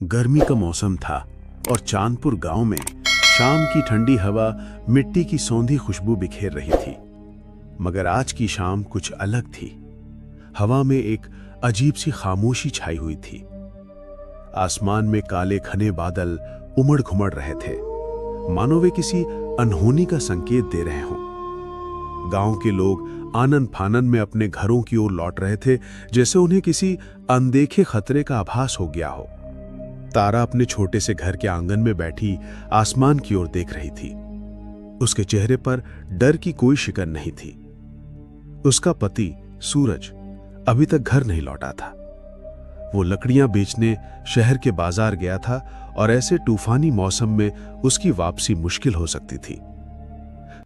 गर्मी का मौसम था और चांदपुर गांव में शाम की ठंडी हवा मिट्टी की सौंधी खुशबू बिखेर रही थी। मगर आज की शाम कुछ अलग थी। हवा में एक अजीब सी खामोशी छाई हुई थी। आसमान में काले घने बादल उमड़ घुमड़ रहे थे, मानो वे किसी अनहोनी का संकेत दे रहे हों। गांव के लोग आनन फानन में अपने घरों की ओर लौट रहे थे, जैसे उन्हें किसी अनदेखे खतरे का आभास हो गया हो। तारा अपने छोटे से घर के आंगन में बैठी आसमान की ओर देख रही थी। उसके चेहरे पर डर की कोई शिकन नहीं थी। उसका पति सूरज अभी तक घर नहीं लौटा था। वो लकड़ियां बेचने शहर के बाजार गया था और ऐसे तूफानी मौसम में उसकी वापसी मुश्किल हो सकती थी।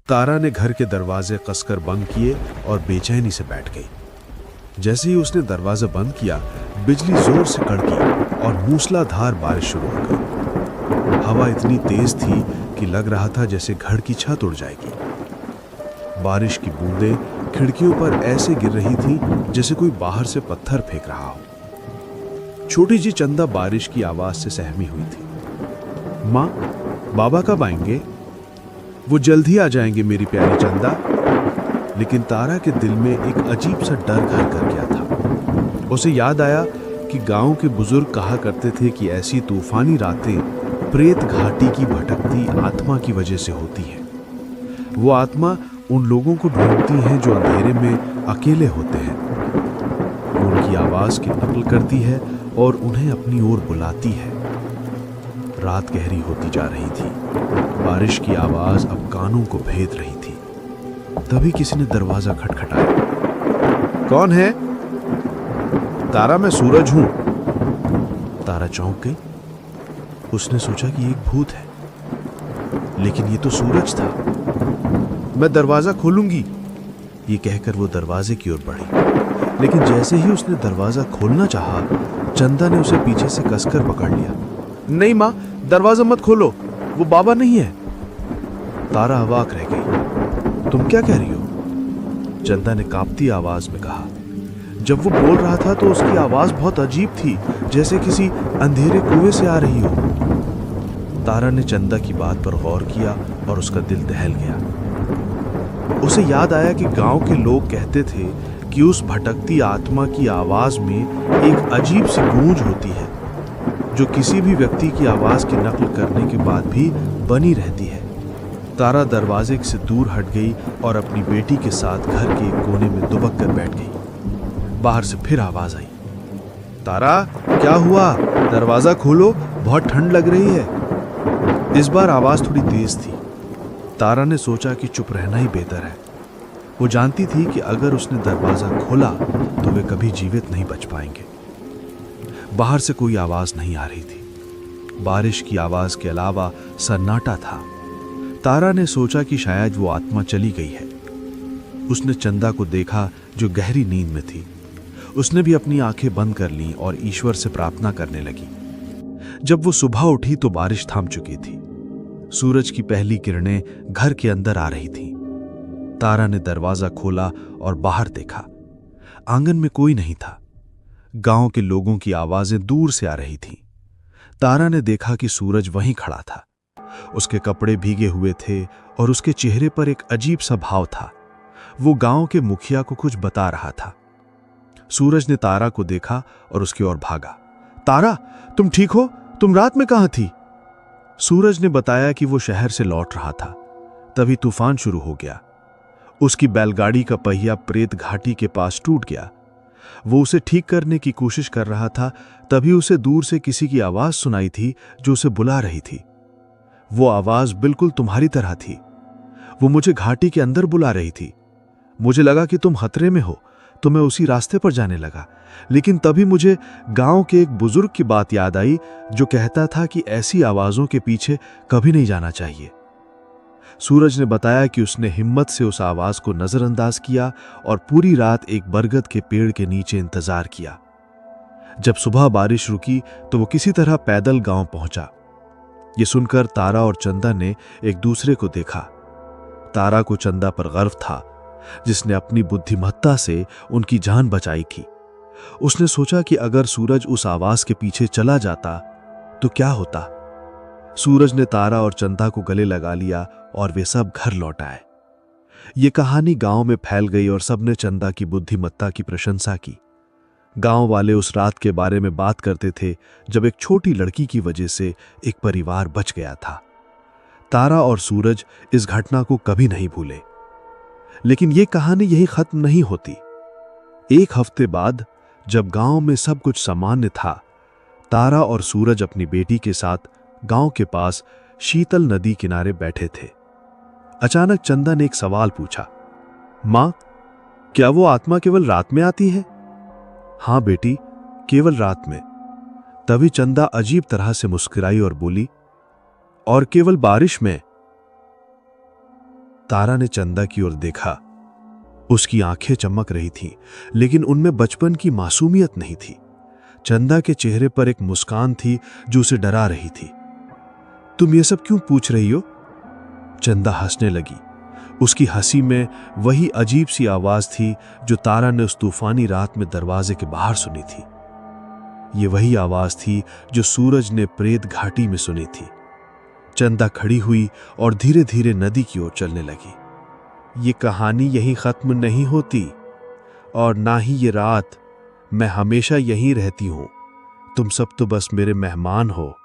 तारा ने घर के दरवाजे कसकर बंद किए और बेचैनी से बैठ गई। जैसे ही उसने दरवाजा बंद किया, बिजली जोर से कड़की और मूसलाधार बारिश शुरू हो गई। हवा इतनी तेज थी कि लग रहा था जैसे घर की छत उड़ जाएगी। बारिश की बूंदें खिड़कियों पर ऐसे गिर रही थी जैसे कोई बाहर से पत्थर फेंक रहा हो। छोटी जी चंदा बारिश की आवाज से सहमी हुई थी। माँ, बाबा कब आएंगे? वो जल्द ही आ जाएंगे मेरी प्यारी चंदा। लेकिन तारा के दिल में एक अजीब सा डर घर कर गया था। उसे याद आया कि गांव के बुजुर्ग कहा करते थे कि ऐसी तूफानी रातें प्रेत घाटी की भटकती आत्मा की वजह से होती हैं। वो आत्मा उन लोगों को ढूंढती हैं जो अंधेरे में अकेले होते हैं। वो उनकी आवाज की नकल करती है और उन्हें अपनी ओर बुलाती है। रात गहरी होती जा रही थी। बारिश की आवाज अब कानों को भेद रही थी। तभी किसी ने दरवाजा खटखटाया। कौन है? तारा, मैं सूरज हूं। तारा चौंक गई। उसने सोचा कि एक भूत है, लेकिन ये तो सूरज था। मैं दरवाजा खोलूंगी, ये कहकर वो दरवाजे की ओर बढ़ी। लेकिन जैसे ही उसने दरवाजा खोलना चाहा, चंदा ने उसे पीछे से कसकर पकड़ लिया। नहीं मां, दरवाजा मत खोलो, वो बाबा नहीं है। तारा अवाक रह गई। तुम क्या कह रही हो? चंदा ने कांपती आवाज में कहा। जब वो बोल रहा था तो उसकी आवाज बहुत अजीब थी, जैसे किसी अंधेरे कुएं से आ रही हो। तारा ने चंदा की बात पर गौर किया और उसका दिल दहल गया। उसे याद आया कि गांव के लोग कहते थे कि उस भटकती आत्मा की आवाज में एक अजीब सी गूंज होती है, जो किसी भी व्यक्ति की आवाज की नकल करने के बाद भी बनी रहती है। तारा दरवाजे से दूर हट गई और अपनी बेटी के साथ घर के एक कोने में दुबक कर बैठ गई। बाहर से फिर आवाज आई। तारा, क्या हुआ? दरवाजा खोलो, बहुत ठंड लग रही है। इस बार आवाज थोड़ी तेज थी। तारा ने सोचा कि चुप रहना ही बेहतर है। वो जानती थी कि अगर उसने दरवाजा खोला तो वे कभी जीवित नहीं बच पाएंगे। बाहर से कोई आवाज नहीं आ रही थी। बारिश की आवाज के अलावा सन्नाटा था। तारा ने सोचा कि शायद वो आत्मा चली गई है। उसने चंदा को देखा जो गहरी नींद में थी। उसने भी अपनी आंखें बंद कर लीं और ईश्वर से प्रार्थना करने लगी। जब वो सुबह उठी तो बारिश थम चुकी थी। सूरज की पहली किरणें घर के अंदर आ रही थीं। तारा ने दरवाजा खोला और बाहर देखा। आंगन में कोई नहीं था। गांव के लोगों की आवाजें दूर से आ रही थीं। तारा ने देखा कि सूरज वहीं खड़ा था। उसके कपड़े भीगे हुए थे और उसके चेहरे पर एक अजीब सा भाव था। वो गांव के मुखिया को कुछ बता रहा था। सूरज ने तारा को देखा और उसकी ओर भागा। तारा, तुम ठीक हो? तुम रात में कहां थी? सूरज ने बताया कि वो शहर से लौट रहा था। तभी तूफान शुरू हो गया। उसकी बैलगाड़ी का पहिया प्रेत घाटी के पास टूट गया। वो उसे ठीक करने की कोशिश कर रहा था। तभी उसे दूर से किसी की आवाज सुनाई थी जो उसे बुला रही थी। वो आवाज बिल्कुल तुम्हारी तरह थी। वो मुझे घाटी के अंदर बुला रही थी। मुझे लगा कि तुम खतरे में हो, तो मैं उसी रास्ते पर जाने लगा। लेकिन तभी मुझे गांव के एक बुजुर्ग की बात याद आई जो कहता था कि ऐसी आवाजों के पीछे कभी नहीं जाना चाहिए। सूरज ने बताया कि उसने हिम्मत से उस आवाज को नजरअंदाज किया और पूरी रात एक बरगद के पेड़ के नीचे इंतजार किया। जब सुबह बारिश रुकी तो वो किसी तरह पैदल गांव पहुंचा। ये सुनकर तारा और चंदा ने एक दूसरे को देखा। तारा को चंदा पर गर्व था, जिसने अपनी बुद्धिमत्ता से उनकी जान बचाई थी। उसने सोचा कि अगर सूरज उस आवाज के पीछे चला जाता तो क्या होता? सूरज ने तारा और चंदा को गले लगा लिया और वे सब घर लौट आए। ये कहानी गांव में फैल गई और सबने चंदा की बुद्धिमत्ता की प्रशंसा की। गांव वाले उस रात के बारे में बात करते थे जब एक छोटी लड़की की वजह से एक परिवार बच गया था। तारा और सूरज इस घटना को कभी नहीं भूले। लेकिन यह कहानी यहीं खत्म नहीं होती। एक हफ्ते बाद जब गांव में सब कुछ सामान्य था, तारा और सूरज अपनी बेटी के साथ गांव के पास शीतल नदी किनारे बैठे थे। अचानक चंदा ने एक सवाल पूछा, मां, क्या वो आत्मा केवल रात में आती है? हां बेटी, केवल रात में। तभी चंदा अजीब तरह से मुस्कुराई और बोली, और केवल बारिश में? तारा ने चंदा की ओर देखा। उसकी आंखें चमक रही थीं, लेकिन उनमें बचपन की मासूमियत नहीं थी। चंदा के चेहरे पर एक मुस्कान थी जो उसे डरा रही थी। तुम ये सब क्यों पूछ रही हो? चंदा हंसने लगी। उसकी हंसी में वही अजीब सी आवाज थी जो तारा ने उस तूफानी रात में दरवाजे के बाहर सुनी थी। ये वही आवाज थी जो सूरज ने प्रेत घाटी में सुनी थी। चंदा खड़ी हुई और धीरे धीरे नदी की ओर चलने लगी। ये कहानी यहीं खत्म नहीं होती, और ना ही ये रात। मैं हमेशा यहीं रहती हूं। तुम सब तो बस मेरे मेहमान हो।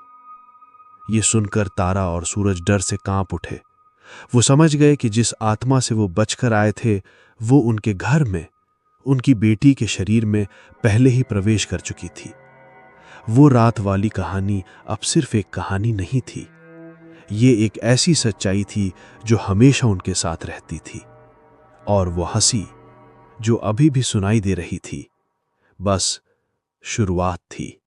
ये सुनकर तारा और सूरज डर से कांप उठे। वो समझ गए कि जिस आत्मा से वो बचकर आए थे, वो उनके घर में, उनकी बेटी के शरीर में पहले ही प्रवेश कर चुकी थी। वो रात वाली कहानी अब सिर्फ एक कहानी नहीं थी। ये एक ऐसी सच्चाई थी जो हमेशा उनके साथ रहती थी। और वो हंसी जो अभी भी सुनाई दे रही थी, बस शुरुआत थी।